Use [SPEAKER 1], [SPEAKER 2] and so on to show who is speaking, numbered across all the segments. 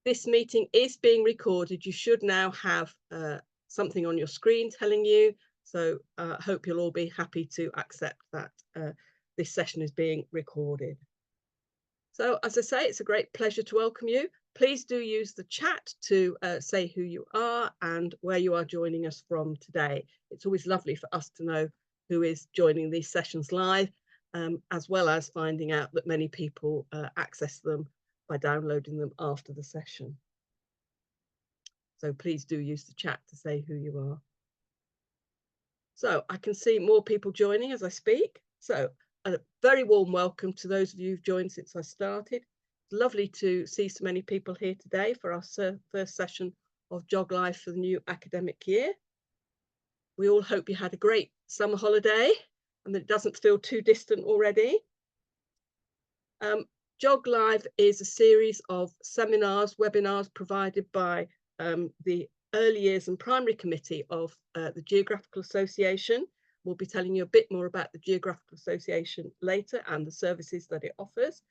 [SPEAKER 1] This meeting is being recorded. You should now have something on your screen telling you. So I hope you'll all be happy to accept that this session is being recorded. So as I say, it's a great pleasure to welcome you. Please do use the chat to say who you are and where you are joining us from today. It's always lovely for us to know who is joining these sessions live, as well as finding out that many people access them by downloading them after the session. So please do use the chat to say who you are. So I can see more people joining as I speak. So a very warm welcome to those of you who've joined since I started. It's lovely to see so many people here today for our first session of GeogLive for the new academic year. We all hope you had a great summer holiday and that it doesn't feel too distant already. GeogLive is a series of seminars, webinars provided by the Early Years and Primary Committee of the Geographical Association. We'll be telling you a bit more about the Geographical Association later and the services that it offers.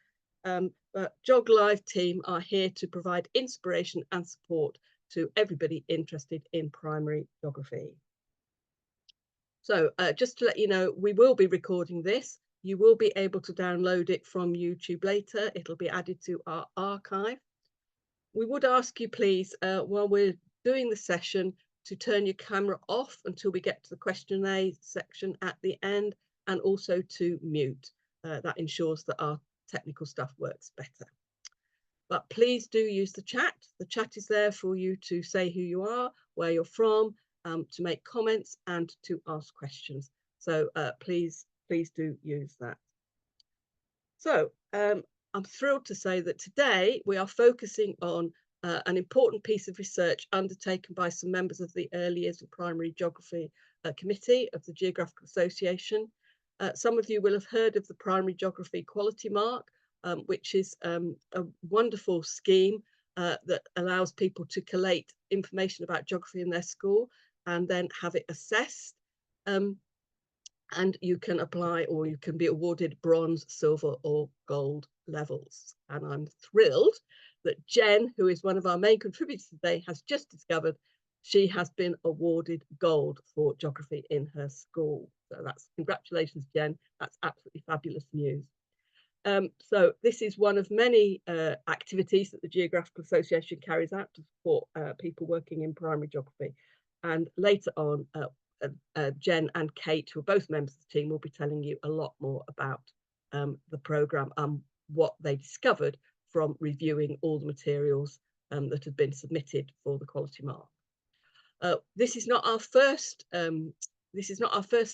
[SPEAKER 1] But GeogLive team are here to provide inspiration and support to everybody interested in primary geography. So just to let you know, we will be recording this. You will be able to download it from YouTube later. It'll be added to our archive. We would ask you, please, while we're doing the session, to turn your camera off until we get to the question and A section at the end, and also to mute. That ensures that our technical stuff works better. But please do use the chat. The chat is there for you to say who you are, where you're from, to make comments and to ask questions. So please do use that. So I'm thrilled to say that today we are focusing on an important piece of research undertaken by some members of the Early Years and Primary Geography Committee of the Geographical Association. Some of you will have heard of the Primary Geography Quality Mark, which is a wonderful scheme that allows people to collate information about geography in their school and then have it assessed. And you can apply, or you can be awarded bronze, silver or gold levels. And I'm thrilled that Jen, who is one of our main contributors today, has just discovered she has been awarded gold for geography in her school. So that's congratulations, Jen. That's absolutely fabulous news. So this is one of many activities that the Geographical Association carries out to support people working in primary geography. And later on, Jen and Kate, who are both members of the team, will be telling you a lot more about the programme and what they discovered from reviewing all the materials that have been submitted for the quality mark. This is not our first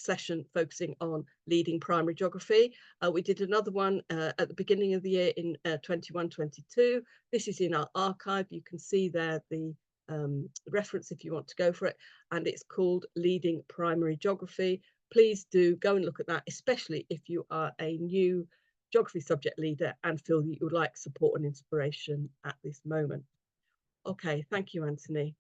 [SPEAKER 1] session focusing on leading primary geography. We did another one at the beginning of the year in 21-22. This is in our archive. You can see there the reference if you want to go for it, and it's called Leading Primary Geography. Please do go and look at that, especially if you are a new geography subject leader and feel that you would like support and inspiration at this moment. Okay, thank you, Anthony.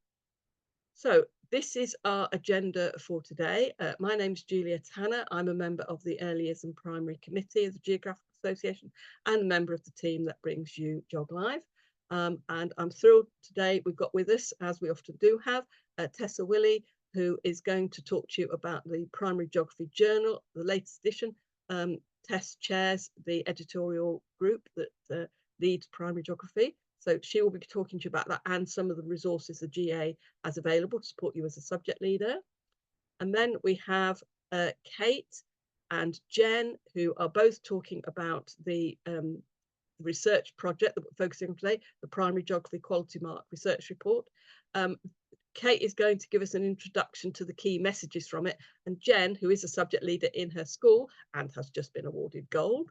[SPEAKER 1] So this is our agenda for today. My name is Julia Tanner. I'm a member of the Early Years and Primary Committee of the Geographical Association and a member of the team that brings you GeogLive. And I'm thrilled today we've got with us, as we often do have, Tessa Willey, who is going to talk to you about the Primary Geography Journal, the latest edition. Tess chairs the editorial group that leads primary geography. So she will be talking to you about that and some of the resources the GA has available to support you as a subject leader. And then we have Kate and Jen, who are both talking about the research project that we're focusing on today, the Primary Geography Quality Mark Research Report. Kate is going to give us an introduction to the key messages from it, and Jen, who is a subject leader in her school and has just been awarded gold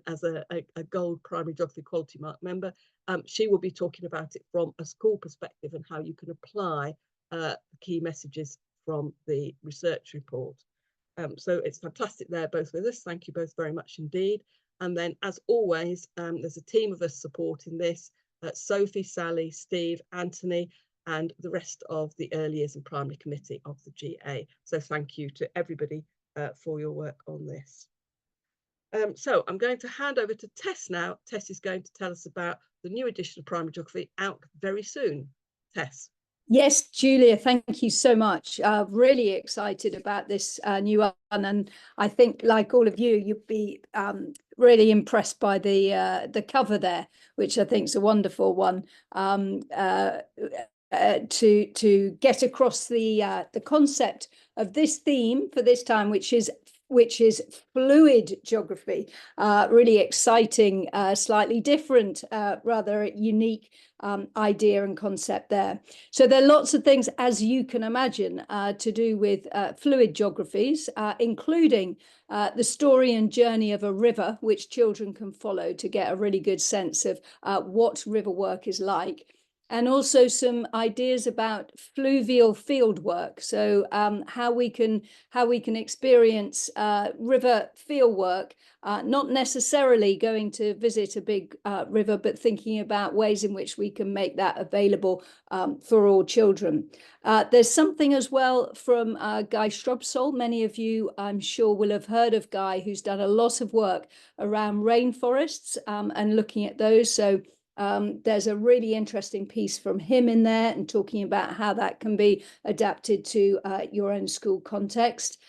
[SPEAKER 1] as a gold Primary Geography Quality Mark member, she will be talking about it from a school perspective and how you can apply the key messages from the research report. So it's fantastic they're both with us. Thank you both very much indeed. And then, as always, there's a team of us supporting this, Sophie, Sally, Steve, Anthony, and the rest of the Early Years and Primary Committee of the GA. So thank you to everybody for your work on this. So I'm going to hand over to Tess now. Tess is going to tell us about the new edition of Primary Geography out very soon. Tess.
[SPEAKER 2] Yes, Julia, thank you so much. Really excited about this new one, and I think, like all of you, you'd be really impressed by the cover there, which I think is a wonderful one. To get across the concept of this theme for this time, which is fluid geography. Really exciting, slightly different, rather unique idea and concept there. So there are lots of things, as you can imagine, to do with fluid geographies, including the story and journey of a river, which children can follow to get a really good sense of what river work is like. And also some ideas about fluvial field work. So how we can experience river field work, not necessarily going to visit a big river, but thinking about ways in which we can make that available for all children. There's something as well from Guy Strobsol. Many of you, I'm sure, will have heard of Guy, who's done a lot of work around rainforests and looking at those. So there's a really interesting piece from him in there and talking about how that can be adapted to your own school context.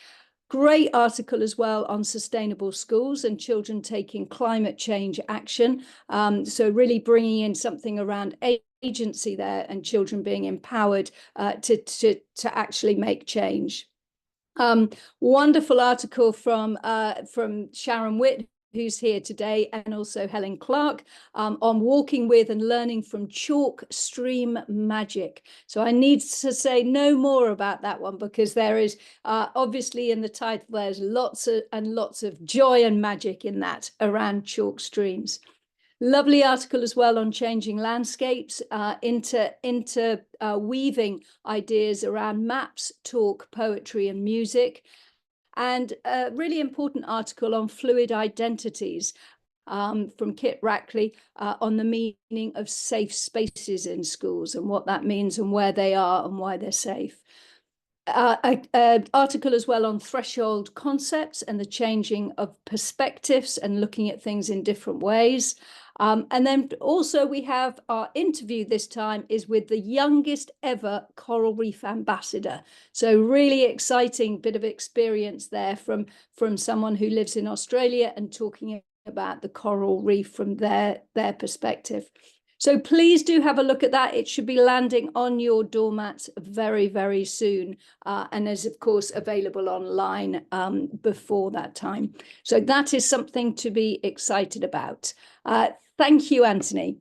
[SPEAKER 2] Great article as well on sustainable schools and children taking climate change action. So really bringing in something around agency there and children being empowered to actually make change. Wonderful article from Sharon Witt, who's here today, and also Helen Clark, on walking with and learning from chalk stream magic. So I need to say no more about that one, because there is obviously in the title, there's lots of joy and magic in that around chalk streams. Lovely article as well on changing landscapes, weaving ideas around maps, talk, poetry and music. And a really important article on fluid identities from Kit Rackley on the meaning of safe spaces in schools and what that means and where they are and why they're safe. An article as well on threshold concepts and the changing of perspectives and looking at things in different ways. And then also we have our interview this time is with the youngest ever coral reef ambassador. So really exciting bit of experience there from someone who lives in Australia and talking about the coral reef from their perspective. So please do have a look at that. It should be landing on your doormats very, very soon, and is of course available online before that time. So that is something to be excited about. Thank you, Anthony.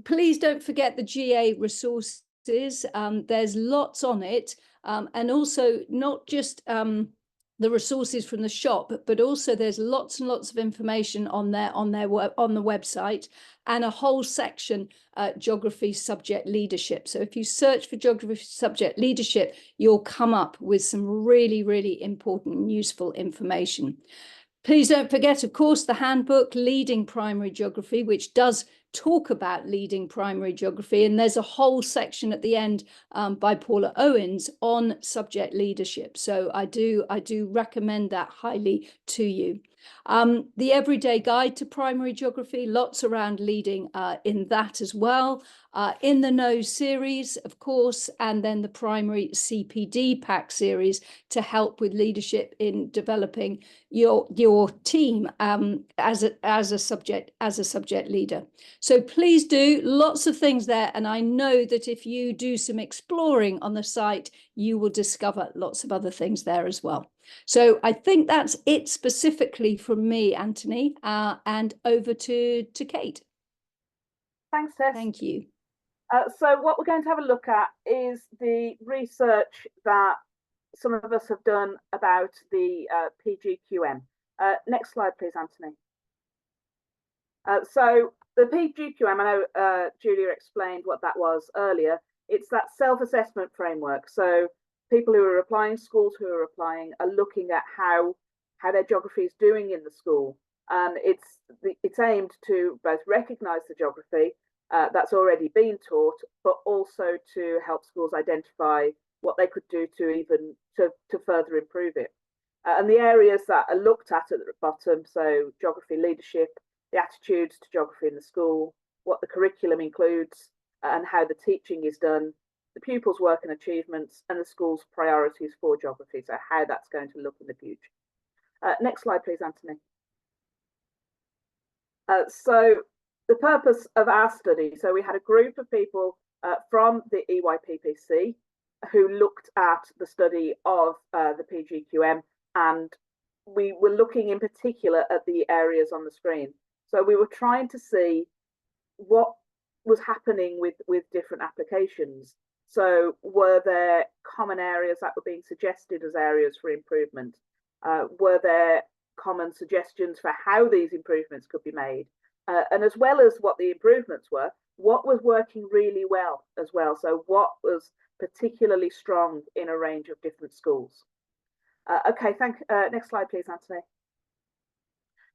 [SPEAKER 2] Please don't forget the GA resources. There's lots on it, and also not just the resources from the shop, but also there's lots and lots of information on the website, and a whole section geography subject leadership. So if you search for geography subject leadership, you'll come up with some really, really important and useful information. Please don't forget, of course, the handbook Leading Primary Geography, which does talk about leading primary geography, and there's a whole section at the end by Paula Owens on subject leadership. So I do recommend that highly to you. The Everyday Guide to Primary Geography, lots around leading in that as well. In the Know series, of course, and then the Primary CPD Pack series to help with leadership in developing your team as a subject leader. So please do, lots of things there, and I know that if you do some exploring on the site, you will discover lots of other things there as well. So I think that's it specifically from me, Anthony, and over to Kate.
[SPEAKER 3] Thanks, Tess.
[SPEAKER 2] Thank you.
[SPEAKER 3] So what we're going to have a look at is the research that some of us have done about the PGQM. Next slide, please, Anthony. So the PGQM, I know Julia explained what that was earlier. It's that self-assessment framework. So people who are applying, schools who are applying, are looking at how their geography is doing in the school. It's aimed to both recognise the geography that's already been taught, but also to help schools identify what they could do to further improve it. And the areas that are looked at the bottom, so geography leadership, the attitudes to geography in the school, what the curriculum includes, and how the teaching is done, the pupils' work and achievements, and the school's priorities for geography, so how that's going to look in the future. Next slide, please, Anthony. So the purpose of our study, so we had a group of people from the EYPPC who looked at the study of the PGQM, and we were looking in particular at the areas on the screen. So we were trying to see what was happening with different applications. So were there common areas that were being suggested as areas for improvement? Were there common suggestions for how these improvements could be made? And as well as what the improvements were, what was working really well as well? So what was particularly strong in a range of different schools? Okay, next slide, please, Anthony.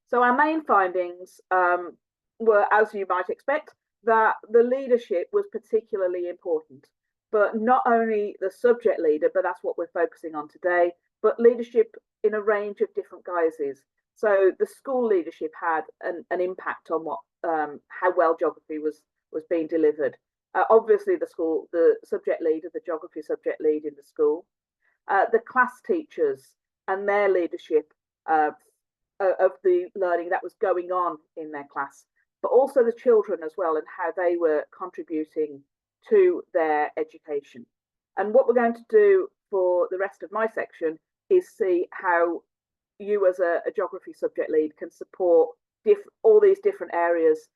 [SPEAKER 3] So our main findings were, as you might expect, that the leadership was particularly important, but not only the subject leader, but that's what we're focusing on today, but leadership in a range of different guises. So the school leadership had an impact on what how well geography was being delivered. Obviously, the subject leader, the geography subject lead in the school, the class teachers and their leadership of the learning that was going on in their class, but also the children as well and how they were contributing to their education. And what we're going to do for the rest of my section is see how you as a geography subject lead can support all these different areas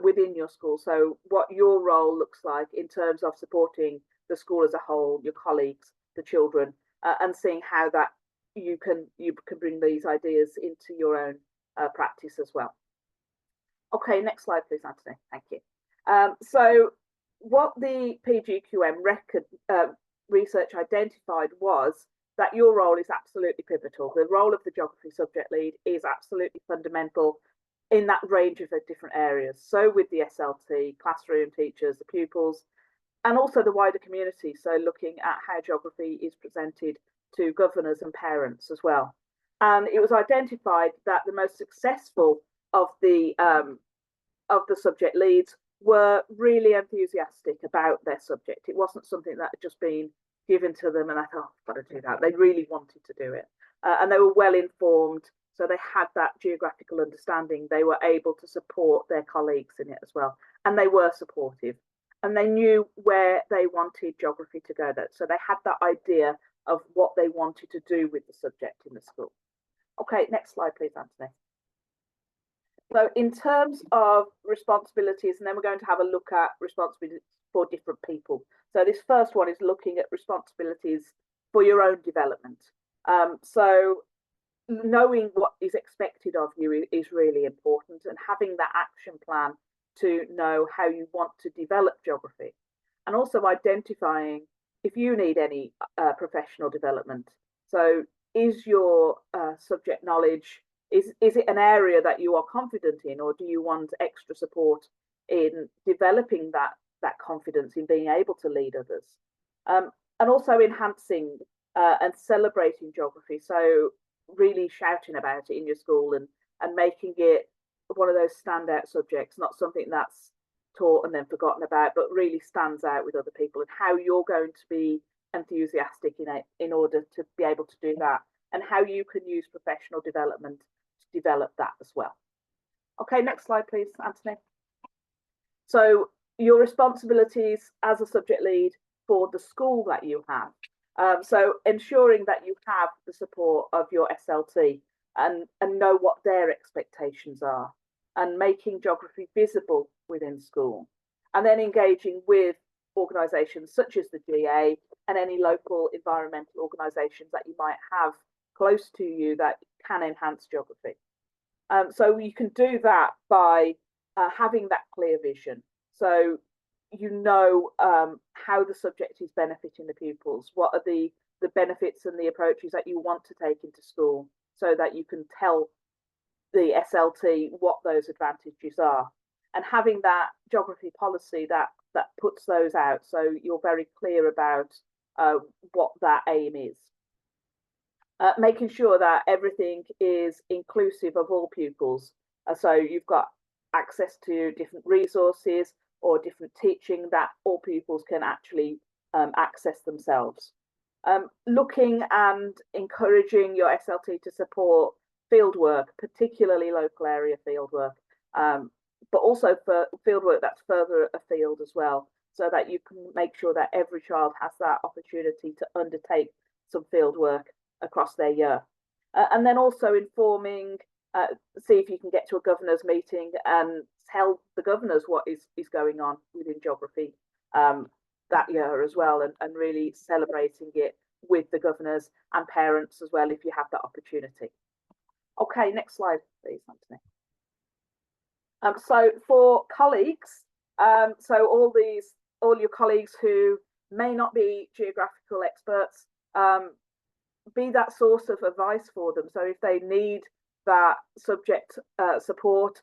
[SPEAKER 3] within your school. So what your role looks like in terms of supporting the school as a whole, your colleagues, the children, and seeing how that you can bring these ideas into your own practice as well. Okay, next slide, please, Anthony. Thank you. So what the PGQM research identified was that your role is absolutely pivotal. The role of the geography subject lead is absolutely fundamental in that range of different areas. So with the SLT, classroom teachers, the pupils, and also the wider community. So looking at how geography is presented to governors and parents as well. And it was identified that the most successful of the subject leads were really enthusiastic about their subject. It wasn't something that had just been given to them and I thought, I've got to do that. They really wanted to do it. And they were well informed. So they had that geographical understanding. They were able to support their colleagues in it as well. And they were supportive. And they knew where they wanted geography to go. So they had that idea of what they wanted to do with the subject in the school. Okay, next slide, please, Anthony. So in terms of responsibilities, and then we're going to have a look at responsibilities for different people. So this first one is looking at responsibilities for your own development. So knowing what is expected of you is really important, and having that action plan to know how you want to develop geography, and also identifying if you need any professional development. So is your subject knowledge, is it an area that you are confident in, or do you want extra support in developing that confidence in being able to lead others? And also enhancing and celebrating geography. So really shouting about it in your school and making it one of those standout subjects, not something that's taught and then forgotten about, but really stands out with other people, and how you're going to be enthusiastic in order to be able to do that, and how you can use professional development to develop that as well. Okay, next slide, please, Anthony. So your responsibilities as a subject lead for the school that you have. So ensuring that you have the support of your SLT and know what their expectations are, and making geography visible within school, and then engaging with organisations such as the GA and any local environmental organisations that you might have close to you that can enhance geography. So you can do that by having that clear vision. So you know how the subject is benefiting the pupils, what are the benefits and the approaches that you want to take into school, so that you can tell the SLT what those advantages are, and having that geography policy that puts those out, so you're very clear about what that aim is. Making sure that everything is inclusive of all pupils. So you've got access to different resources or different teaching that all pupils can actually access themselves. Looking and encouraging your SLT to support fieldwork, particularly local area fieldwork, but also for fieldwork that's further afield as well, so that you can make sure that every child has that opportunity to undertake some fieldwork across their year. And then also informing, see if you can get to a governor's meeting and tell the governors what is going on within geography that year as well, and really celebrating it with the governors and parents as well if you have that opportunity. Okay, next slide, please, Anthony. So for colleagues, so all your colleagues who may not be geographical experts, be that source of advice for them. So if they need that subject support,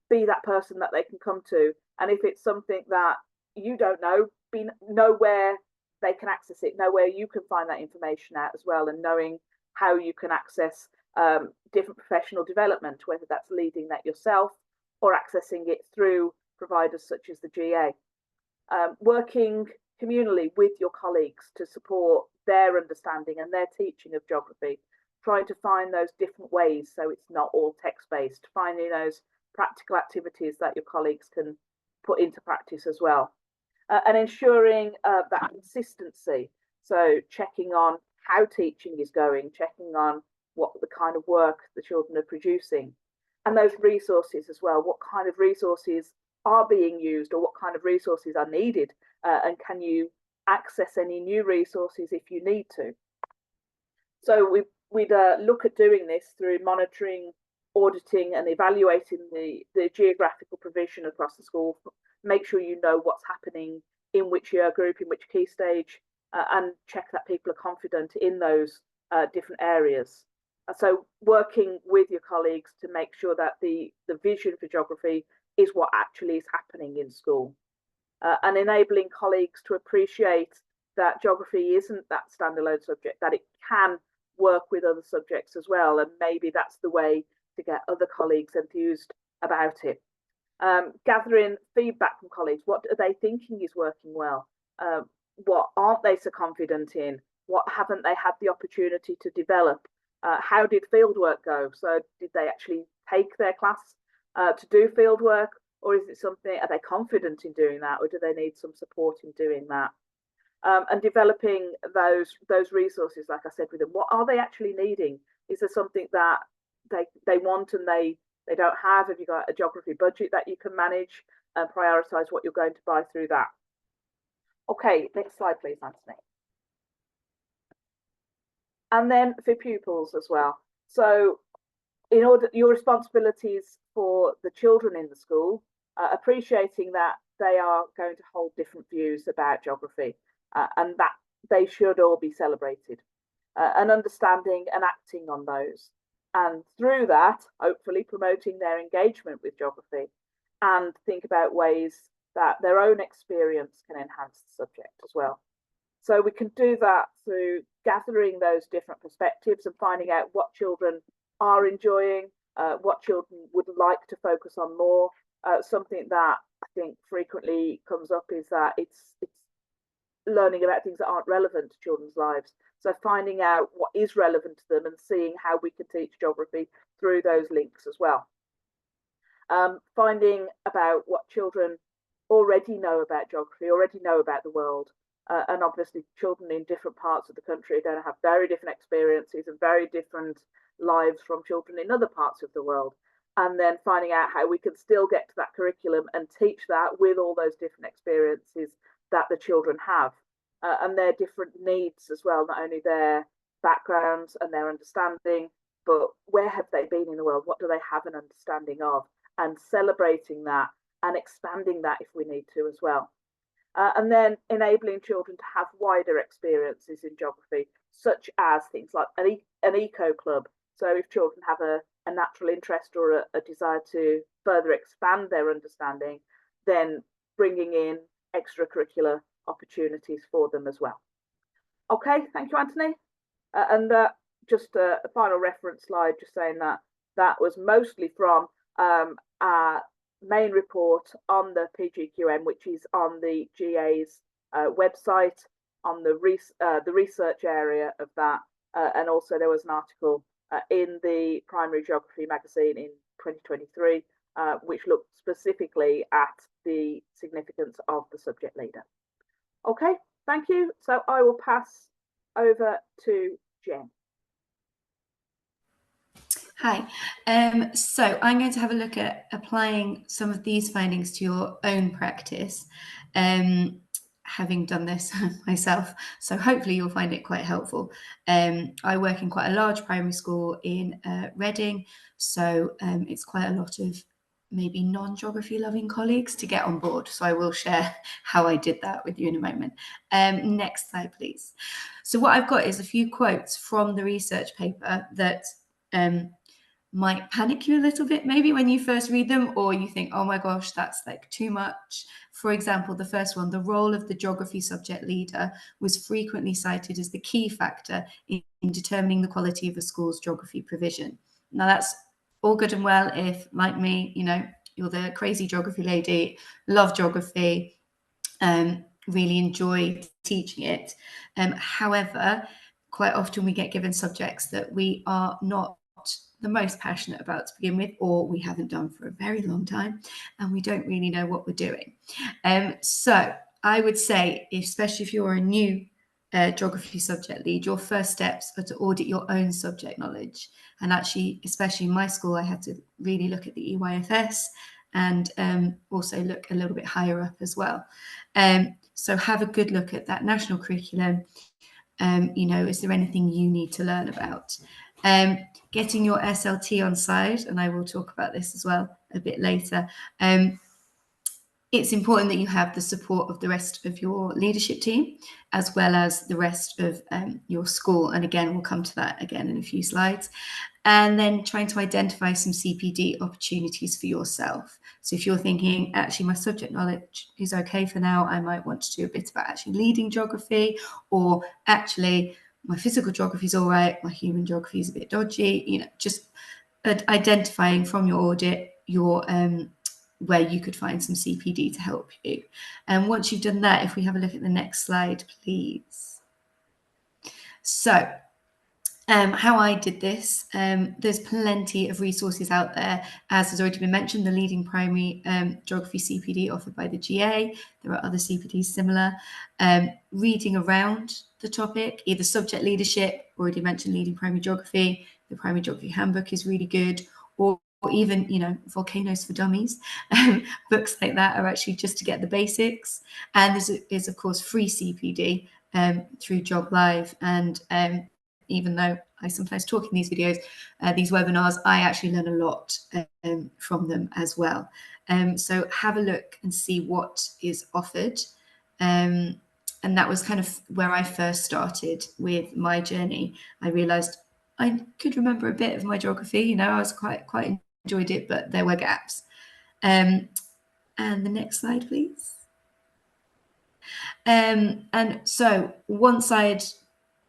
[SPEAKER 3] be that person that they can come to. And if it's something that you don't know, know where they can access it, know where you can find that information out as well, and knowing how you can access different professional development, whether that's leading that yourself or accessing it through providers such as the GA. Working communally with your colleagues to support their understanding and their teaching of geography, trying to find those different ways so it's not all text-based, finding those practical activities that your colleagues can put into practice as well. And ensuring that consistency, so checking on how teaching is going, checking on what the kind of work the children are producing, and those resources as well, what kind of resources are being used or what kind of resources are needed, and can you access any new resources if you need to. So we'd look at doing this through monitoring, auditing and evaluating the geographical provision across the school. Make sure you know what's happening in which year group, in which key stage, and check that people are confident in those different areas. So working with your colleagues to make sure that the vision for geography is what actually is happening in school, and enabling colleagues to appreciate that geography isn't that standalone subject, that it can work with other subjects as well, and maybe that's the way to get other colleagues enthused about it. Gathering feedback from colleagues, what are they thinking is working well, what aren't they so confident in, what haven't they had the opportunity to develop, how did fieldwork go, so did they actually take their class to do fieldwork, or is it something, are they confident in doing that, or do they need some support in doing that? And developing those resources, like I said, with them, what are they actually needing? Is there something that they want and they don't have? Have you got a geography budget that you can manage and prioritize what you're going to buy through that? Okay, next slide, please, Anthony. And then for pupils as well. So in order, your responsibilities for the children in the school, appreciating that they are going to hold different views about geography, and that they should all be celebrated, and understanding and acting on those. And through that, hopefully promoting their engagement with geography, and think about ways that their own experience can enhance the subject as well. So we can do that through gathering those different perspectives and finding out what children are enjoying, what children would like to focus on more. Something that I think frequently comes up is that it's learning about things that aren't relevant to children's lives. So finding out what is relevant to them and seeing how we can teach geography through those links as well. Finding about what children already know about geography, already know about the world. And obviously children in different parts of the country are going to have very different experiences and very different lives from children in other parts of the world. And then finding out how we can still get to that curriculum and teach that with all those different experiences that the children have, and their different needs as well, not only their backgrounds and their understanding, but where have they been in the world? What do they have an understanding of? And celebrating that and expanding that if we need to as well. And then enabling children to have wider experiences in geography, such as things like an eco club. So if children have a natural interest or a desire to further expand their understanding, then bringing in extracurricular opportunities for them as well. Okay, thank you, Anthony. And just a final reference slide, just saying that that was mostly from our main report on the PGQM, which is on the GA's website, on the research area of that, and also there was an article in the Primary Geography magazine in 2023, which looked specifically at the significance of the subject leader. Okay, thank you. So I will pass over to Jen.
[SPEAKER 4] Hi, so I'm going to have a look at applying some of these findings to your own practice, having done this myself, so hopefully you'll find it quite helpful. I work in quite a large primary school in Reading, so it's quite a lot of maybe non-geography loving colleagues to get on board, so I will share how I did that with you in a moment. Next slide, please. So what I've got is a few quotes from the research paper that might panic you a little bit maybe when you first read them, or you think, oh my gosh, that's like too much. For example, the first one, the role of the geography subject leader was frequently cited as the key factor in determining the quality of a school's geography provision. Now that's all good and well if, like me, you know, you're the crazy geography lady, love geography, really enjoy teaching it. However, quite often we get given subjects that we are not the most passionate about to begin with, or we haven't done for a very long time, and we don't really know what we're doing. So I would say, especially if you're a new geography subject lead, your first steps are to audit your own subject knowledge. And actually, especially in my school, I had to really look at the EYFS and also look a little bit higher up as well. So have a good look at that national curriculum. You know, is there anything you need to learn about? Getting your SLT on side, and I will talk about this as well a bit later. It's important that you have the support of the rest of your leadership team, as well as the rest of your school. And again, we'll come to that again in a few slides. And then trying to identify some CPD opportunities for yourself. So if you're thinking, actually, my subject knowledge is okay for now, I might want to do a bit about actually leading geography, or actually, my physical geography is all right, my human geography is a bit dodgy, you know, just identifying from your audit your where you could find some CPD to help you. And once you've done that, if we have a look at the next slide, please. So how I did this, there's plenty of resources out there. As has already been mentioned, the leading primary geography CPD offered by the GA. There are other CPDs similar. Reading around the topic, either subject leadership, already mentioned leading primary geography, the primary geography handbook is really good, or even, you know, Volcanoes for Dummies. Books like that are actually just to get the basics. And this is, of course, free CPD through GeogLive. And even though I sometimes talk in these videos, these webinars, I actually learn a lot from them as well. So have a look and see what is offered. And that was kind of where I first started with my journey. I realized I could remember a bit of my geography, you know, I was quite enjoyed it, but there were gaps. And the next slide, please. And so once I'd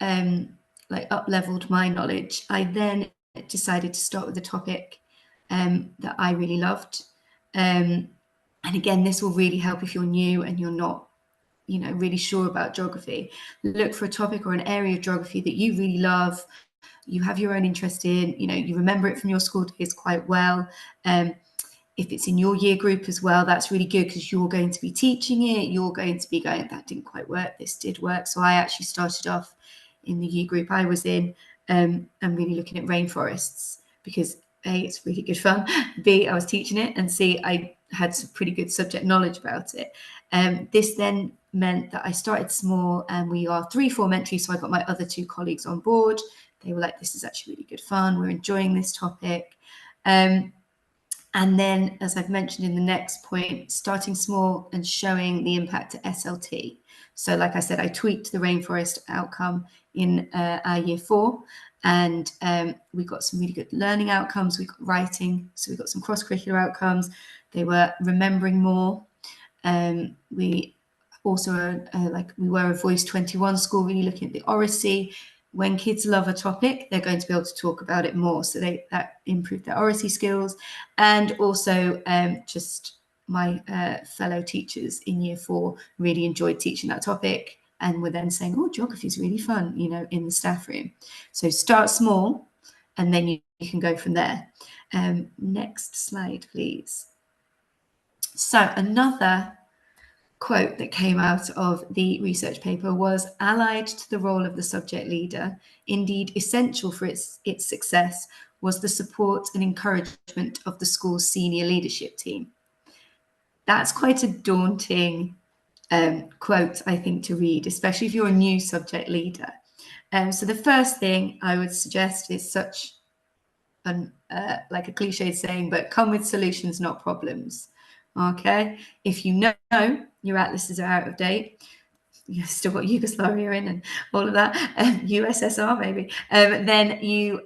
[SPEAKER 4] like up-leveled my knowledge, I then decided to start with a topic that I really loved. And again, this will really help if you're new and you're not, you know, really sure about geography. Look for a topic or an area of geography that you really love, you have your own interest in, you know, you remember it from your school days quite well. If it's in your year group as well, that's really good because you're going to be teaching it. You're going to be going, that didn't quite work, this did work. So I actually started off in the year group I was in and really looking at rainforests because A, it's really good fun. B, I was teaching it, and C, I had some pretty good subject knowledge about it. This then meant that I started small, and we are 3 formentary, so I got my other 2 colleagues on board. They were like, this is actually really good fun. We're enjoying this topic. And then, as I've mentioned in the next point, starting small and showing the impact to SLT. So like I said, I tweaked the rainforest outcome in our year 4, and we got some really good learning outcomes. We got writing, so we got some cross-curricular outcomes. They were remembering more. We also, we were a Voice 21 school, really looking at the oracy, when kids love a topic, they're going to be able to talk about it more. So that improve their oracy skills. And also just my fellow teachers in year 4 really enjoyed teaching that topic and were then saying, oh, geography is really fun, you know, in the staff room. So start small and then you can go from there. Next slide, please. So another quote that came out of the research paper was, allied to the role of the subject leader, indeed essential for its success, was the support and encouragement of the school's senior leadership team. That's quite a daunting quote, I think, to read, especially if you're a new subject leader. So the first thing I would suggest is such like a cliched saying, but come with solutions, not problems. Okay, if you know your atlases are out of date, you've still got Yugoslavia in and all of that, USSR maybe, then you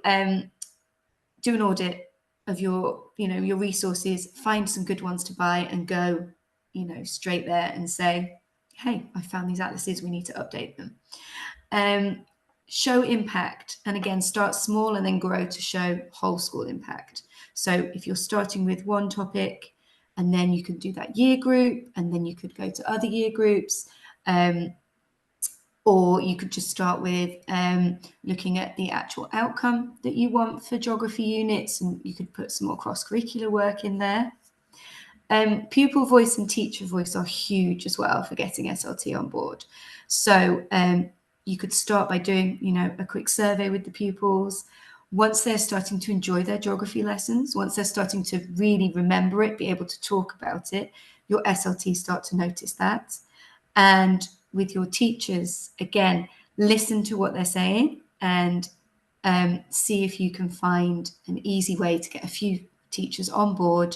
[SPEAKER 4] do an audit of your, you know, your resources, find some good ones to buy and go, you know, straight there and say, hey, I found these atlases, we need to update them. Show impact, and again, start small and then grow to show whole school impact. So if you're starting with one topic, and then you could do that year group, and then you could go to other year groups, or you could just start with looking at the actual outcome that you want for geography units, and you could put some more cross-curricular work in there. Pupil voice and teacher voice are huge as well for getting SLT on board. So you could start by doing, you know, a quick survey with the pupils. Once they're starting to enjoy their geography lessons, once they're starting to really remember it, be able to talk about it, your SLT start to notice that. And with your teachers, again, listen to what they're saying and see if you can find an easy way to get a few teachers on board,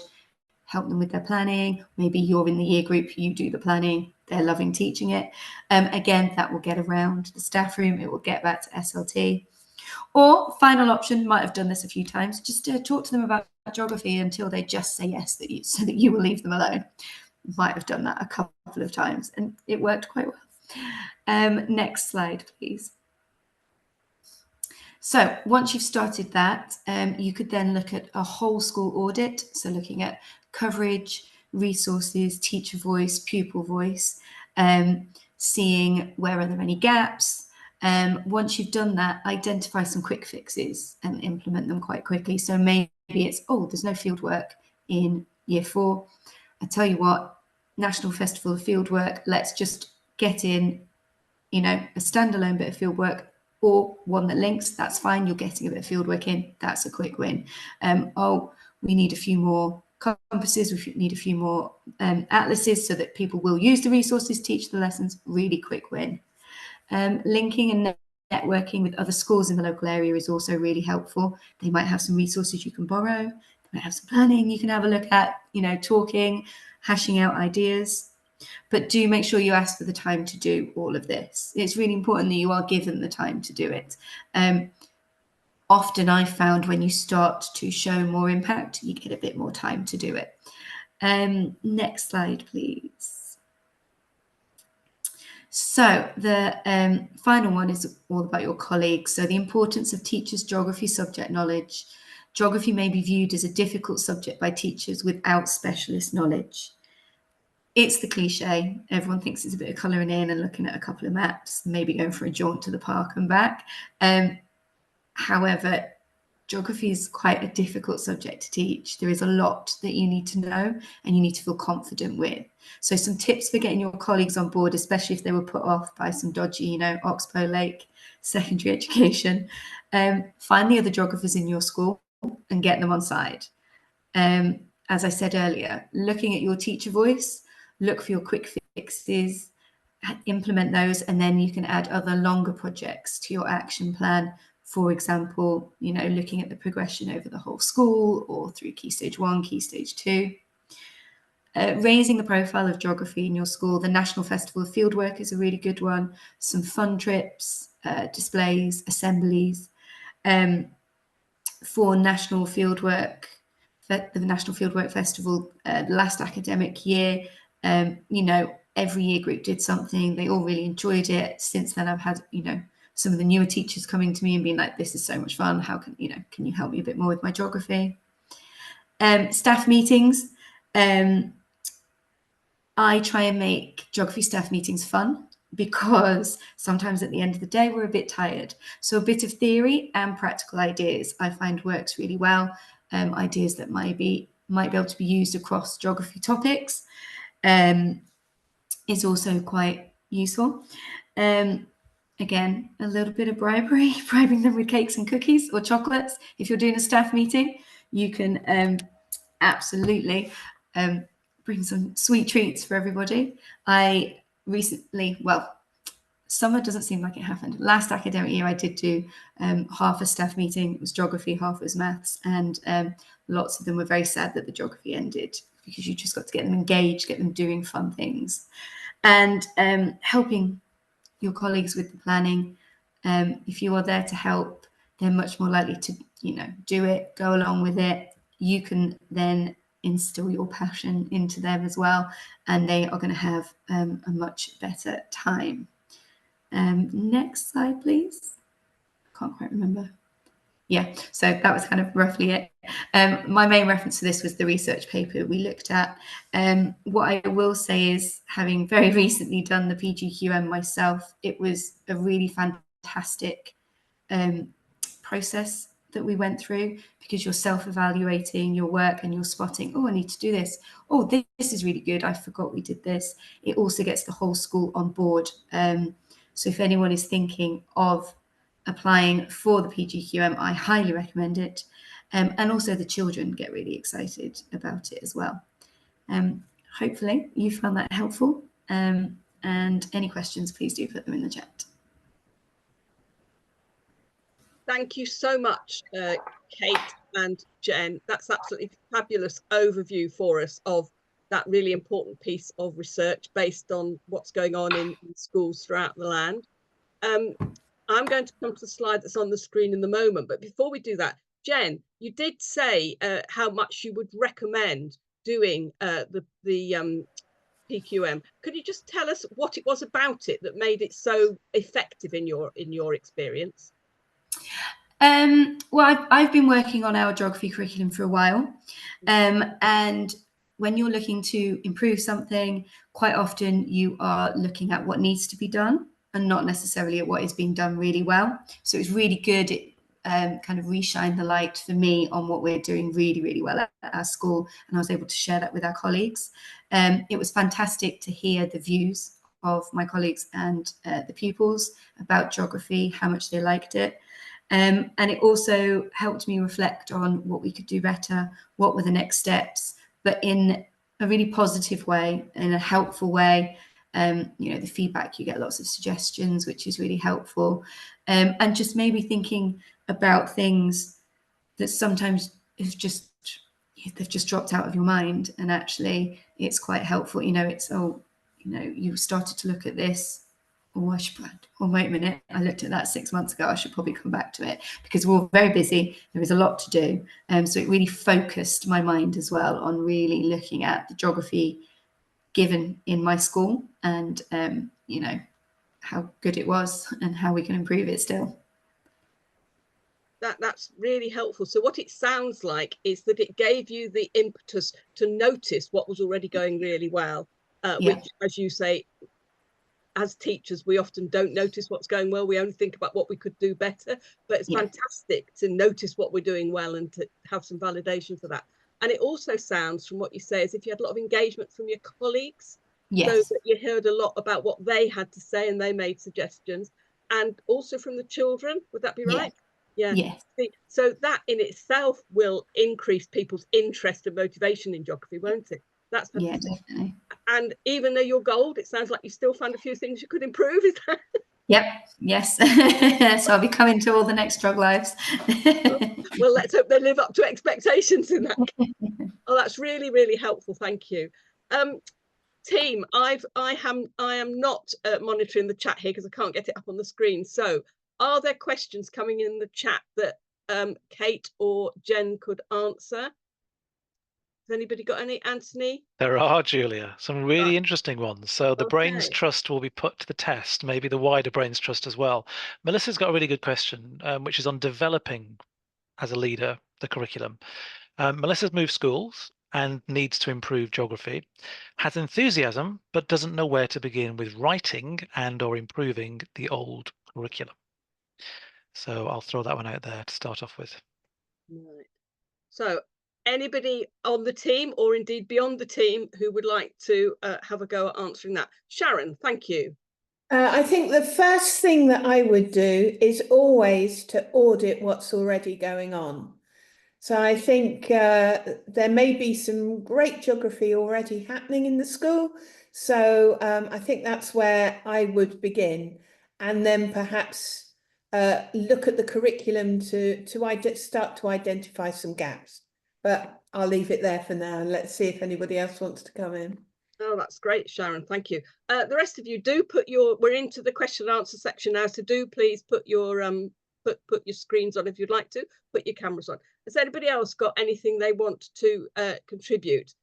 [SPEAKER 4] help them with their planning. Maybe you're in the year group, you do the planning, they're loving teaching it. Again, that will get around the staff room, it will get back to SLT. Or final option, might have done this a few times, just talk to them about geography until they just say yes, so that you will leave them alone. Might have done that a couple of times and it worked quite well. Next slide, please. So once you've started that, you could then look at a whole school audit. So looking at coverage, resources, teacher voice, pupil voice, seeing where are there any gaps. Once you've done that, identify some quick fixes and implement them quite quickly. So maybe it's, oh, there's no field work in year 4. I tell you what, National Festival of Fieldwork, let's just get in, you know, a standalone bit of fieldwork or one that links, that's fine. You're getting a bit of fieldwork in, that's a quick win. Oh, we need a few more compasses, we need a few more atlases so that people will use the resources, teach the lessons, really quick win. Linking and networking with other schools in the local area is also really helpful. They might have some resources you can borrow, they might have some planning you can have a look at, you know, talking, hashing out ideas. But do make sure you ask for the time to do all of this. It's really important that you are given the time to do it. Often I've found when you start to show more impact, you get a bit more time to do it. Next slide, please. So the final one is all about your colleagues. So the importance of teachers' geography subject knowledge. Geography may be viewed as a difficult subject by teachers without specialist knowledge. It's the cliche. Everyone thinks it's a bit of colouring in and looking at a couple of maps, maybe going for a jaunt to the park and back. However, geography is quite a difficult subject to teach. There is a lot that you need to know and you need to feel confident with. So some tips for getting your colleagues on board, especially if they were put off by some dodgy, you know, Oxbow Lake secondary education. Find the other geographers in your school and get them on side. As I said earlier, looking at your teacher voice, look for your quick fixes, implement those, and then you can add other longer projects to your action plan. For example, you know, looking at the progression over the whole school or through Key Stage 1, Key Stage 2. Raising the profile of geography in your school. The National Festival of Fieldwork is a really good one. Some fun trips, displays, assemblies. For National Fieldwork, the National Fieldwork Festival last academic year, you know, every year group did something. They all really enjoyed it. Since then, I've had, you know, some of the newer teachers coming to me and being like, this is so much fun. How can you help me a bit more with my geography? Staff meetings. I try and make geography staff meetings fun, because sometimes at the end of the day we're a bit tired. So a bit of theory and practical ideas I find works really well. Ideas that might be able to be used across geography topics is also quite useful. Again, a little bit of bribery, bribing them with cakes and cookies or chocolates. If you're doing a staff meeting, you can absolutely bring some sweet treats for everybody. I recently, well, summer doesn't seem like it happened. Last academic year, I did do half a staff meeting. It was geography, half was maths, and lots of them were very sad that the geography ended, because you just got to get them engaged, get them doing fun things, and helping your colleagues with the planning. If you are there to help, they're much more likely to, do it, go along with it. You can then instill your passion into them as well, and they are going to have a much better time. Next slide, please. Can't quite remember. Yeah, so that was kind of roughly it. My main reference to this was the research paper we looked at. What I will say is, having very recently done the PGQM myself, it was a really fantastic process that we went through, because you're self-evaluating your work and you're spotting, oh, I need to do this. Oh, this is really good. I forgot we did this. It also gets the whole school on board. So if anyone is thinking of applying for the PGQM, I highly recommend it. And also the children get really excited about it as well. Hopefully you found that helpful. And any questions, please do put them in the chat.
[SPEAKER 1] Thank you so much, Kate and Jen. That's absolutely fabulous overview for us of that really important piece of research based on what's going on in schools throughout the land. I'm going to come to the slide that's on the screen in the moment, but before we do that, Jen, you did say how much you would recommend doing the PQM. Could you just tell us what it was about it that made it so effective in your experience?
[SPEAKER 4] Well, I've been working on our geography curriculum for a while, and when you're looking to improve something, quite often you are looking at what needs to be done and not necessarily at what is being done really well. So it's really good. It kind of reshined the light for me on what we're doing really, really well at our school, and I was able to share that with our colleagues. It was fantastic to hear the views of my colleagues and the pupils about geography, how much they liked it. And it also helped me reflect on what we could do better, what were the next steps, but in a really positive way, in a helpful way. The feedback, you get lots of suggestions, which is really helpful. And just maybe thinking about things that sometimes they've just dropped out of your mind, and actually it's quite helpful. You started to look at this. Wait a minute, I looked at that 6 months ago. I should probably come back to it, because we're all very busy. There is a lot to do. So it really focused my mind as well on really looking at the geography given in my school, and how good it was and how we can improve it still.
[SPEAKER 1] That's really helpful. So what it sounds like is that it gave you the impetus to notice what was already going really well, which, as you say, as teachers, we often don't notice what's going well. We only think about what we could do better, but it's fantastic to notice what we're doing well and to have some validation for that. And it also sounds, from what you say, as if you had a lot of engagement from your colleagues. So that you heard a lot about what they had to say and they made suggestions, and also from the children. Would that be right? Yeah. So that in itself will increase people's interest and motivation in geography, won't it? That's fantastic.
[SPEAKER 4] Yeah, definitely.
[SPEAKER 1] And even though you're gold, it sounds like you still found a few things you could improve. Is that?
[SPEAKER 4] Yep. Yes. So I'll be coming to all the next GeogLives.
[SPEAKER 1] Well, let's hope they live up to expectations in that case. Oh, that's really, really helpful. Thank you. Team, I am not monitoring the chat here because I can't get it up on the screen. So are there questions coming in the chat that Kate or Jen could answer? Has anybody got any? Anthony?
[SPEAKER 5] There are, Julia, some really interesting ones. So the Brains
[SPEAKER 1] Okay.
[SPEAKER 5] Trust will be put to the test, maybe the wider Brains Trust as well. Melissa's got a really good question, which is on developing as a leader the curriculum. Melissa's moved schools and needs to improve geography, has enthusiasm, but doesn't know where to begin with writing and or improving the old curriculum. So I'll throw that one out there to start off with.
[SPEAKER 1] Right. So anybody on the team or indeed beyond the team who would like to have a go at answering that? Sharon, thank you.
[SPEAKER 6] I think the first thing that I would do is always to audit what's already going on. So I think there may be some great geography already happening in the school. So I think that's where I would begin, and then perhaps look at the curriculum to start to identify some gaps. But I'll leave it there for now, and let's see if anybody else wants to come in.
[SPEAKER 1] Oh, that's great, Sharon. Thank you. The rest of you do put your. We're into the question and answer section now, so do please put your put your screens on if you'd like to. Put your cameras on. Has anybody else got anything they want to contribute?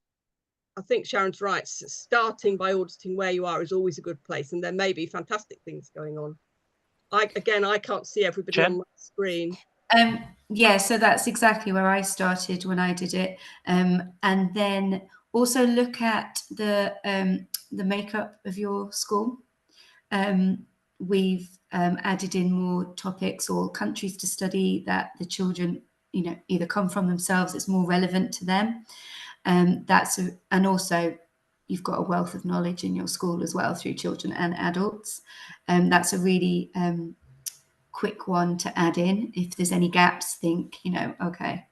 [SPEAKER 1] I think Sharon's right. Starting by auditing where you are is always a good place, and there may be fantastic things going on. I can't see everybody
[SPEAKER 5] Jen?
[SPEAKER 1] on my screen.
[SPEAKER 4] Yeah, so that's exactly where I started when I did it, and then also look at the makeup of your school. We've added in more topics or countries to study that the children, either come from themselves. It's more relevant to them. And also you've got a wealth of knowledge in your school as well through children and adults. That's a really quick one to add in. If there's any gaps, think, okay.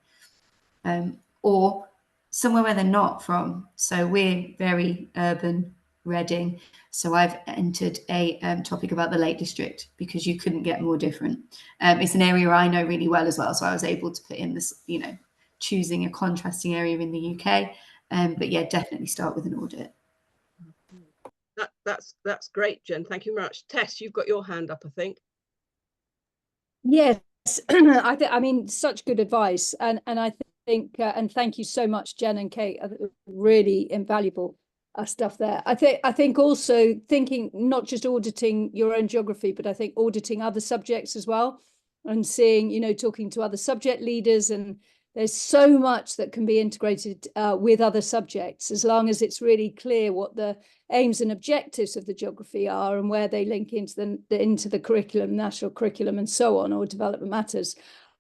[SPEAKER 4] Or somewhere where they're not from. So we're very urban, Reading. So I've entered a topic about the Lake District because you couldn't get more different. It's an area I know really well as well. So I was able to put in this, choosing a contrasting area in the UK. But yeah, definitely start with an audit.
[SPEAKER 1] That's great, Jen. Thank you very much. Tess, you've got your hand up, I think.
[SPEAKER 2] Yes, I mean, such good advice, and I think and thank you so much, Jen and Kate. Really invaluable stuff there. I think also thinking not just auditing your own geography, but I think auditing other subjects as well, and seeing, talking to other subject leaders, and there's so much that can be integrated with other subjects, as long as it's really clear what the aims and objectives of the geography are and where they link into the curriculum, national curriculum, and so on, or development matters.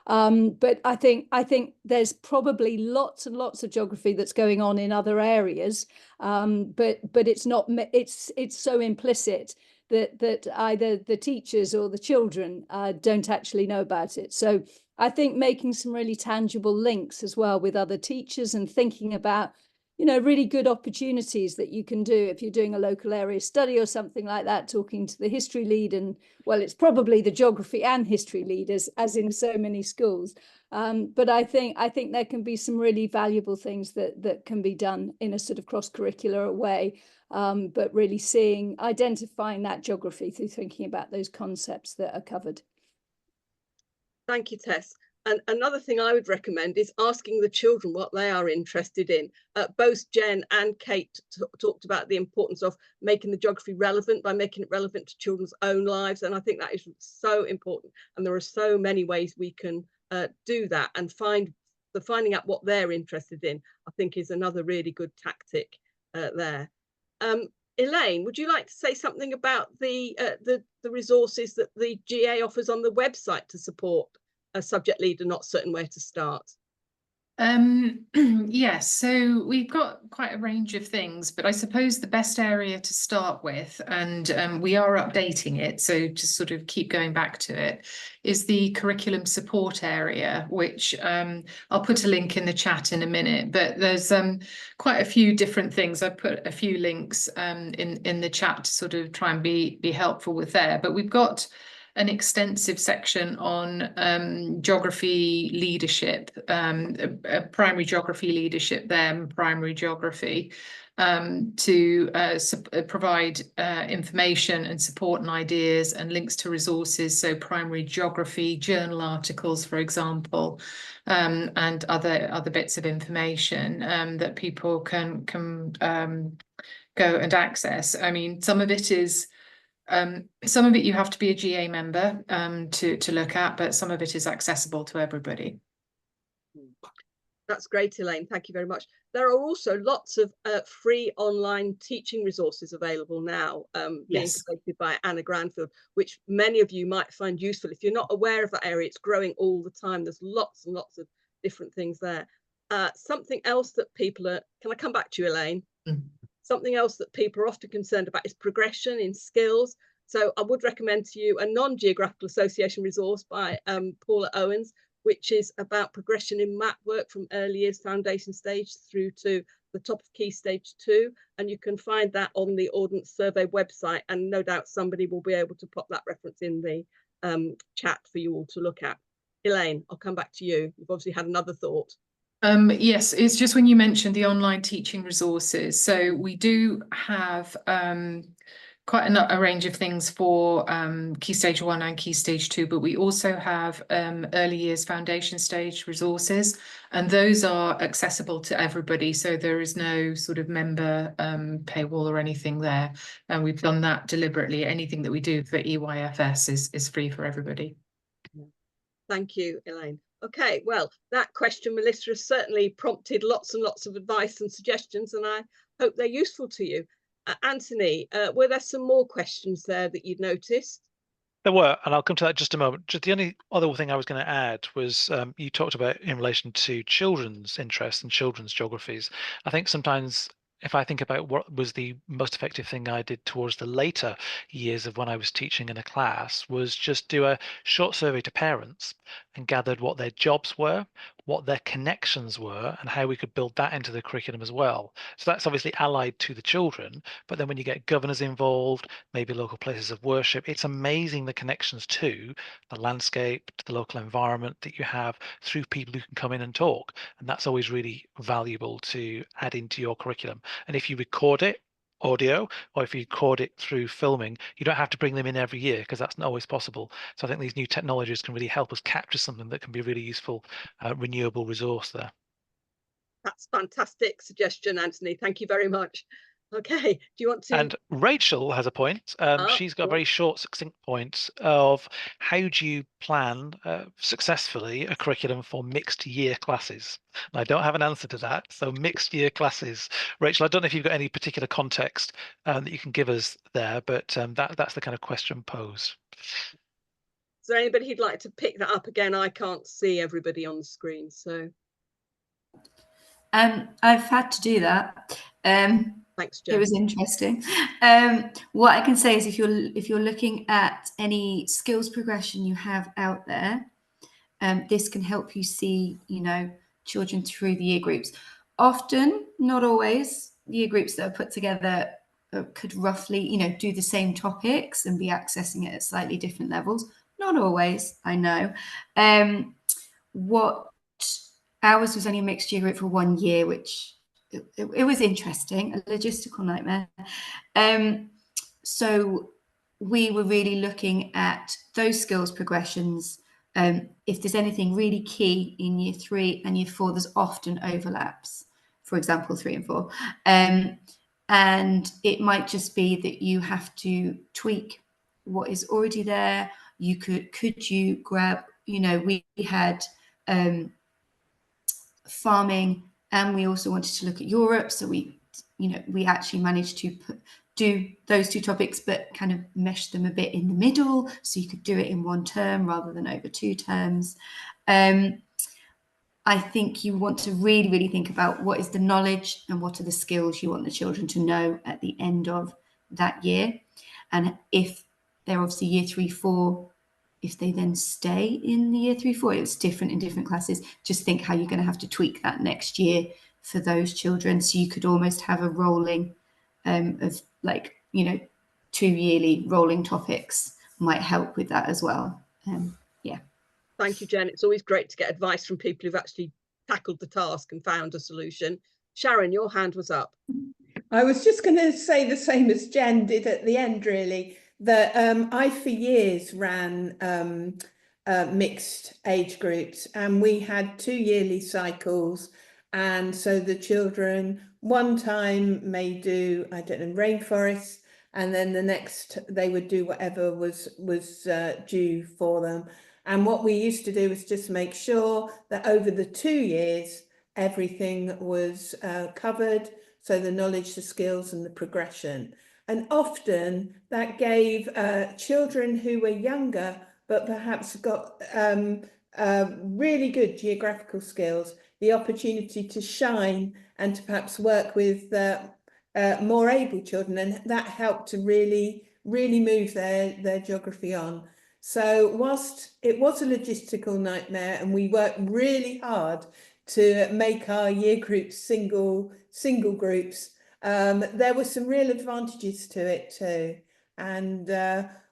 [SPEAKER 2] But I think there's probably lots and lots of geography that's going on in other areas, but it's not. It's so implicit that either the teachers or the children don't actually know about it. So I think making some really tangible links as well with other teachers, and thinking about, really good opportunities that you can do if you're doing a local area study or something like that, talking to the history lead, and well, it's probably the geography and history leaders, as in so many schools. But I think there can be some really valuable things that can be done in a sort of cross-curricular way, but really identifying that geography through thinking about those concepts that are covered.
[SPEAKER 1] Thank you, Tess. And another thing I would recommend is asking the children what they are interested in. Both Jen and Kate talked about the importance of making the geography relevant by making it relevant to children's own lives. And I think that is so important. And there are so many ways we can do that, and finding out what they're interested in, I think, is another really good tactic there. Elaine, would you like to say something about the resources that the GA offers on the website to support a subject leader not certain where to start?
[SPEAKER 7] Yes, so we've got quite a range of things, but I suppose the best area to start with, and we are updating it, so just sort of keep going back to it, is the curriculum support area, which I'll put a link in the chat in a minute, but there's quite a few different things. I put a few links in the chat to sort of try and be helpful with there, but we've got an extensive section on geography leadership, primary geography leadership there, primary geography. to provide information and support and ideas and links to resources, so primary geography, journal articles, for example, and other bits of information that people can go and access. I mean, some of it you have to be a GA member to look at, but some of it is accessible to everybody.
[SPEAKER 1] That's great, Elaine. Thank you very much. There are also lots of free online teaching resources available now, being created by Anna Granfield, which many of you might find useful. If you're not aware of that area, it's growing all the time. There's lots and lots of different things there. Something else that people are, can I come back to you, Elaine? Something else that people are often concerned about is progression in skills. So I would recommend to you a non-geographical association resource by Paula Owens, which is about progression in map work from early years foundation stage through to the top of key stage 2. And you can find that on the Ordnance Survey website, and no doubt somebody will be able to pop that reference in the chat for you all to look at. Elaine, I'll come back to you. You've obviously had another thought.
[SPEAKER 7] Yes, it's just when you mentioned the online teaching resources. So we do have quite a range of things for Key Stage 1 and Key Stage 2, but we also have early years foundation stage resources, and those are accessible to everybody. So there is no sort of member paywall or anything there. And we've done that deliberately. Anything that we do for EYFS is free for everybody.
[SPEAKER 1] Thank you, Elaine. Okay, well, that question, Melissa, has certainly prompted lots and lots of advice and suggestions, and I hope they're useful to you. Anthony, were there some more questions there that you'd noticed?
[SPEAKER 5] There were, and I'll come to that in just a moment. Just the only other thing I was going to add was you talked about in relation to children's interests and children's geographies. I think sometimes if I think about what was the most effective thing I did towards the later years of when I was teaching in a class was just do a short survey to parents and gathered what their jobs were, what their connections were, and how we could build that into the curriculum as well. So that's obviously allied to the children, but then when you get governors involved, maybe local places of worship, it's amazing the connections to the landscape, to the local environment that you have through people who can come in and talk. And that's always really valuable to add into your curriculum. And if you record it, audio, or if you record it through filming, you don't have to bring them in every year because that's not always possible. So I think these new technologies can really help us capture something that can be a really useful renewable resource there.
[SPEAKER 1] That's a fantastic suggestion, Anthony. Thank you very much. Okay, do you want to?
[SPEAKER 5] And Rachel has a point. She's got a very short, succinct point of how do you plan successfully a curriculum for mixed year classes? And I don't have an answer to that. So mixed year classes. Rachel, I don't know if you've got any particular context that you can give us there, but that's the kind of question posed.
[SPEAKER 1] Is there anybody who'd like to pick that up again? I can't see everybody on the screen, so.
[SPEAKER 4] I've had to do that.
[SPEAKER 1] Thanks, Jen.
[SPEAKER 4] It was interesting. What I can say is if you're looking at any skills progression you have out there, this can help you see, children through the year groups. Often, not always, year groups that are put together could roughly, do the same topics and be accessing it at slightly different levels. Not always, I know. What ours was only a mixed year group for 1 year, which it was interesting, a logistical nightmare. So we were really looking at those skills progressions. If there's anything really key in year 3 and year 4, there's often overlaps, for example, 3 and 4. And it might just be that you have to tweak what is already there. You could you grab, we had farming, and we also wanted to look at Europe. So we actually managed to do those 2 topics, but kind of mesh them a bit in the middle. So you could do it in 1 term rather than over 2 terms. I think you want to really, really think about what is the knowledge and what are the skills you want the children to know at the end of that year. And if they're obviously year 3, 4, if they then stay in the year 3, 4, it's different in different classes. Just think how you're going to have to tweak that next year for those children. So you could almost have a rolling of 2 yearly rolling topics might help with that as well. Yeah.
[SPEAKER 1] Thank you, Jen. It's always great to get advice from people who've actually tackled the task and found a solution. Sharon, your hand was up.
[SPEAKER 6] I was just going to say the same as Jen did at the end, really, that I for years ran mixed age groups, and we had 2 yearly cycles. And so the children one time may do, I don't know, rainforests, and then the next they would do whatever was due for them. And what we used to do was just make sure that over the 2 years, everything was covered. So the knowledge, the skills and the progression. And often that gave children who were younger, but perhaps got really good geographical skills, the opportunity to shine and to perhaps work with more able children. And that helped to really move their geography on. So whilst it was a logistical nightmare and we worked really hard to make our year groups single groups, there were some real advantages to it too. And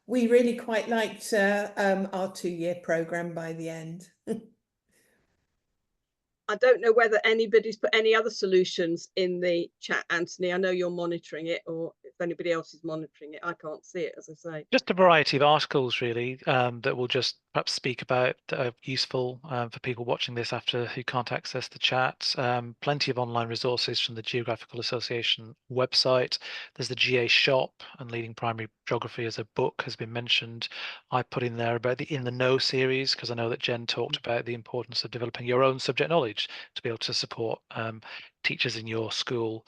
[SPEAKER 6] we really quite liked our 2-year programme by the end.
[SPEAKER 1] I don't know whether anybody's put any other solutions in the chat, Anthony. I know you're monitoring it, or if anybody else is monitoring it, I can't see it, as I say.
[SPEAKER 5] Just a variety of articles, really, that will just perhaps speak about that are useful for people watching this after who can't access the chat. Plenty of online resources from the Geographical Association website. There's the GA shop, and Leading Primary Geography as a book has been mentioned. I put in there about the In the Know series, because I know that Jen talked about the importance of developing your own subject knowledge to be able to support teachers in your school.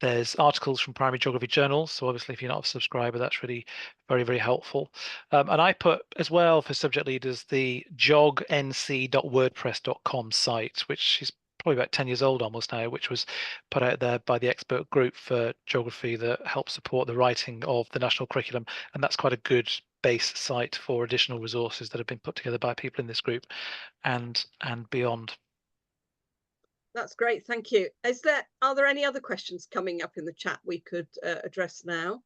[SPEAKER 5] There's articles from primary geography journals. So obviously, if you're not a subscriber, that's really very, very helpful. And I put as well for subject leaders the jognc.wordpress.com site, which is probably about 10 years old almost now, which was put out there by the expert group for geography that helps support the writing of the national curriculum. And that's quite a good base site for additional resources that have been put together by people in this group and beyond.
[SPEAKER 1] That's great, thank you. Are there any other questions coming up in the chat we could address now?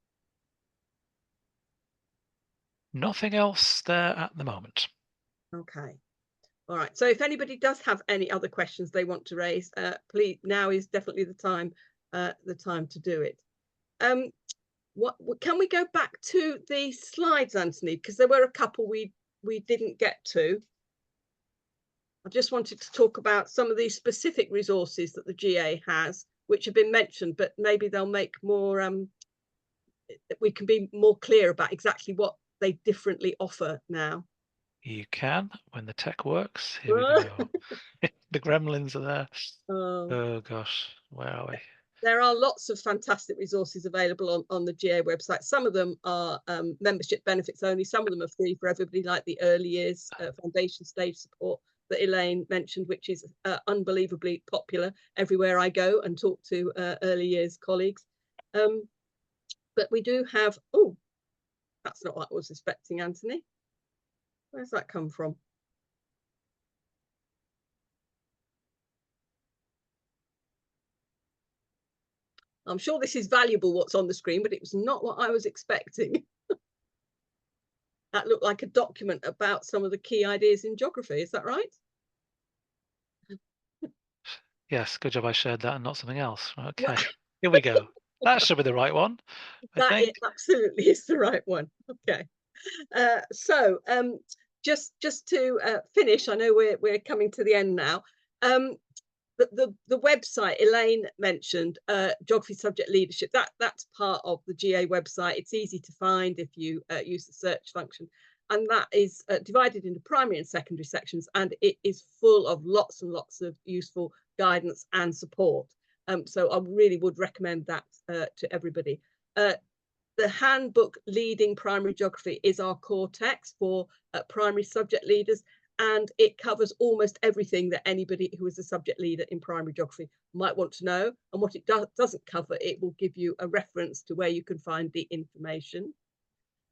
[SPEAKER 5] Nothing else there at the moment.
[SPEAKER 1] Okay, all right. So if anybody does have any other questions they want to raise, please, now is definitely the time to do it. What can we go back to the slides, Anthony? Because there were a couple we didn't get to. I just wanted to talk about some of these specific resources that the GA has, which have been mentioned, but maybe they'll make more, we can be more clear about exactly what they differently offer now.
[SPEAKER 5] You can, when the tech works. Here we go. The gremlins are there. Oh gosh, where are we?
[SPEAKER 1] There are lots of fantastic resources available on the GA website. Some of them are membership benefits only. Some of them are free for everybody, like the early years foundation stage support that Elaine mentioned, which is unbelievably popular everywhere I go and talk to early years colleagues. But we do have, oh, that's not what I was expecting, Anthony. Where's that come from? I'm sure this is valuable, what's on the screen, but it was not what I was expecting. That looked like a document about some of the key ideas in geography. Is that right?
[SPEAKER 5] Yes, good job I shared that and not something else. Okay, here we go. That should be the right one.
[SPEAKER 1] That absolutely is the right one. Okay. So just to finish, I know we're coming to the end now. The website Elaine mentioned, Geography Subject Leadership, that's part of the GA website. It's easy to find if you use the search function, and that is divided into primary and secondary sections, and it is full of lots and lots of useful guidance and support. So I really would recommend that to everybody. The handbook Leading Primary Geography is our core text for primary subject leaders, and it covers almost everything that anybody who is a subject leader in primary geography might want to know. And what it doesn't cover, it will give you a reference to where you can find the information.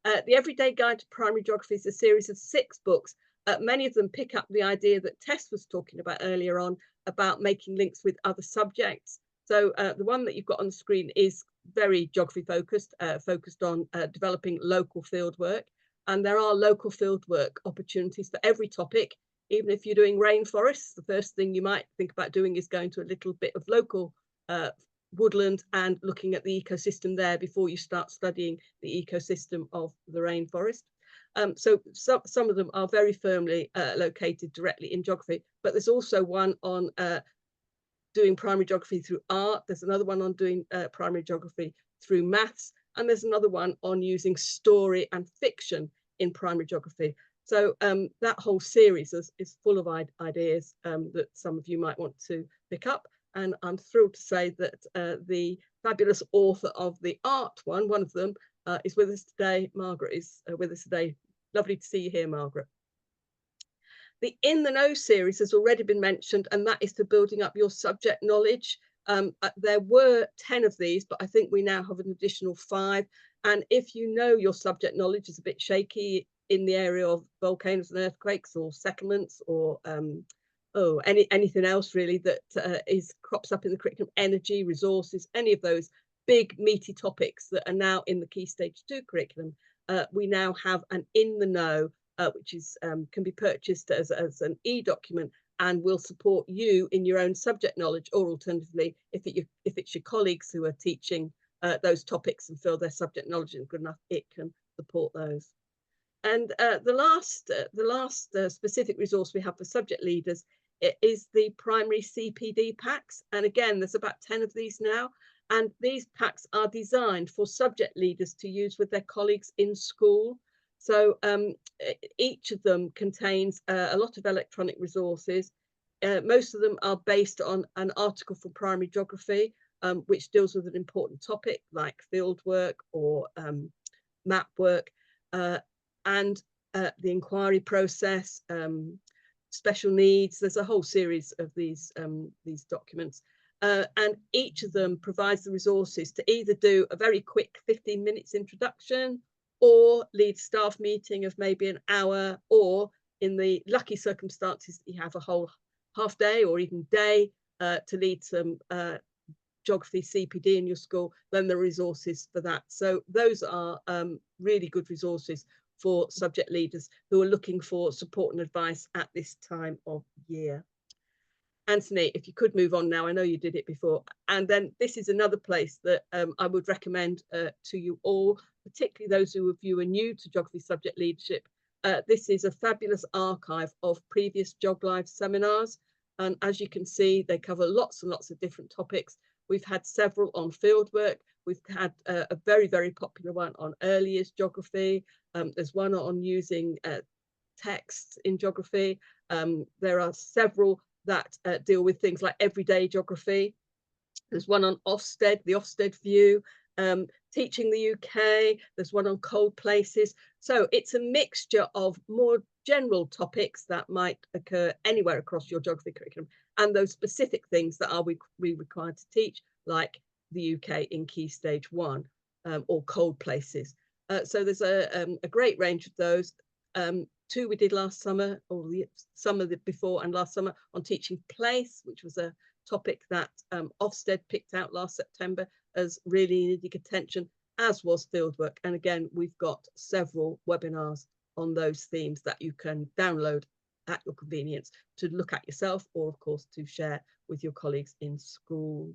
[SPEAKER 1] The Everyday Guide to Primary Geography is a series of 6 books. Many of them pick up the idea that Tess was talking about earlier on, about making links with other subjects. So the one that you've got on the screen is very geography focused, focused on developing local fieldwork. And there are local fieldwork opportunities for every topic. Even if you're doing rainforests, the first thing you might think about doing is going to a little bit of local woodland and looking at the ecosystem there before you start studying the ecosystem of the rainforest. So some of them are very firmly located directly in geography, but there's also one on doing primary geography through art. There's another one on doing primary geography through maths, and there's another one on using story and fiction in primary geography. So that whole series is full of ideas that some of you might want to pick up. And I'm thrilled to say that the fabulous author of the art one of them, is with us today. Margaret is with us today. Lovely to see you here, Margaret. The In the Know series has already been mentioned, and that is for building up your subject knowledge. There were 10 of these, but I think we now have an additional 5. And if you know your subject knowledge is a bit shaky in the area of volcanoes and earthquakes or settlements or anything else really that crops up in the curriculum, energy, resources, any of those big meaty topics that are now in the Key Stage 2 curriculum, we now have an In the Know, which is can be purchased as an e-document and will support you in your own subject knowledge, or alternatively, if it's your colleagues who are teaching those topics and feel their subject knowledge is good enough, it can support those. And the last specific resource we have for subject leaders is the primary CPD packs. And again, there's about 10 of these now. And these packs are designed for subject leaders to use with their colleagues in school. So each of them contains a lot of electronic resources. Most of them are based on an article from primary geography, which deals with an important topic like field work or map work, and the inquiry process, special needs. There's a whole series of these documents. And each of them provides the resources to either do a very quick 15 minutes introduction, or lead staff meeting of maybe an hour, or in the lucky circumstances that you have a whole half day or even day to lead some geography CPD in your school, then there are resources for that. So those are really good resources for subject leaders who are looking for support and advice at this time of year. Anthony, if you could move on now, I know you did it before. And then this is another place that I would recommend to you all, particularly those of you who are new to geography subject leadership. This is a fabulous archive of previous GeogLive seminars. And as you can see, they cover lots and lots of different topics. We've had several on fieldwork. We've had a very, very popular one on early years geography. There's one on using text in geography. There are several that deal with things like everyday geography. There's one on Ofsted, the Ofsted view, teaching the UK. There's one on cold places. So it's a mixture of more general topics that might occur anywhere across your geography curriculum, and those specific things that we required to teach, like the UK in Key Stage 1 or cold places. So there's a great range of those. 2 we did last summer, or the summer before and last summer, on teaching place, which was a topic that Ofsted picked out last September as really needing attention, as was fieldwork. And again, we've got several webinars on those themes that you can download at your convenience to look at yourself, or of course to share with your colleagues in school.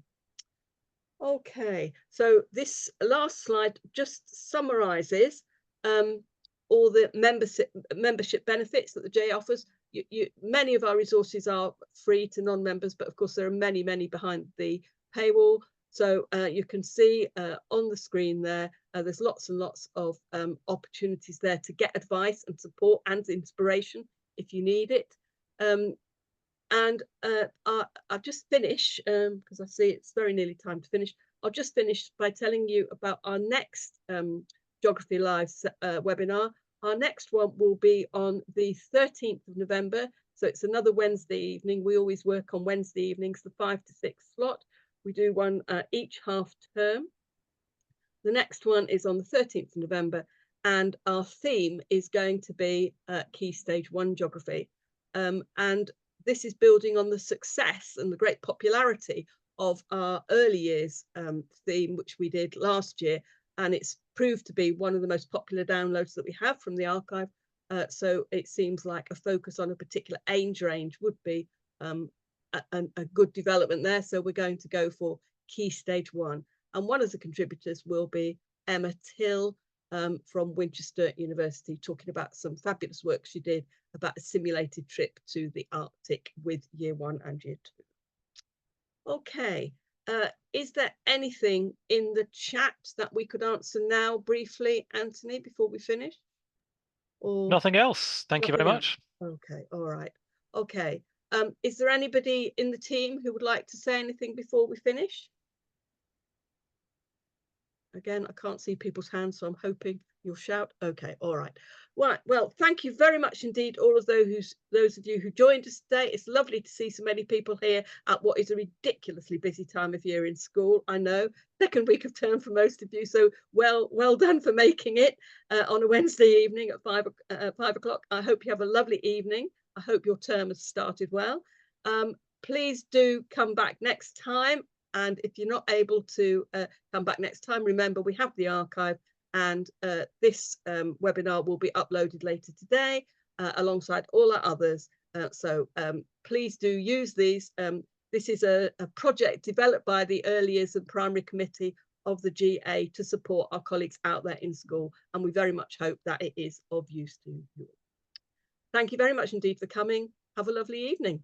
[SPEAKER 1] Okay, so this last slide just summarizes all the membership benefits that the J offers. Many of our resources are free to non-members, but of course there are many, many behind the paywall. So you can see on the screen there, there's lots and lots of opportunities there to get advice and support and inspiration if you need it. And I'll just finish, because I see it's very nearly time to finish. I'll just finish by telling you about our next Geography Live webinar. Our next one will be on the 13th of November. So it's another Wednesday evening. We always work on Wednesday evenings, the 5 to 6 slot. We do one each half term. The next one is on the 13th of November, and our theme is going to be Key Stage 1 geography. And this is building on the success and the great popularity of our early years theme, which we did last year. And it's proved to be one of the most popular downloads that we have from the archive. So it seems like a focus on a particular age range would be a good development there. So we're going to go for Key Stage 1. And one of the contributors will be Emma Till from Winchester University, talking about some fabulous work she did about a simulated trip to the Arctic with Year 1 and Year 2. Okay, is there anything in the chat that we could answer now briefly, Anthony, before we finish? Or
[SPEAKER 5] Nothing else. Thank you very much.
[SPEAKER 1] Okay, all right. Okay. Is there anybody in the team who would like to say anything before we finish? Again, I can't see people's hands, so I'm hoping you'll shout. Okay, all right. Right, well, thank you very much indeed, all of those of you who joined us today. It's lovely to see so many people here at what is a ridiculously busy time of year in school. I know, second week of term for most of you, so well done for making it on a Wednesday evening at 5 o'clock. I hope you have a lovely evening. I hope your term has started well. Please do come back next time. And if you're not able to come back next time, remember we have the archive, and this webinar will be uploaded later today alongside all our others. So please do use these. This is a project developed by the Early Years and Primary Committee of the GA to support our colleagues out there in school, and we very much hope that it is of use to you. Thank you very much indeed for coming. Have a lovely evening.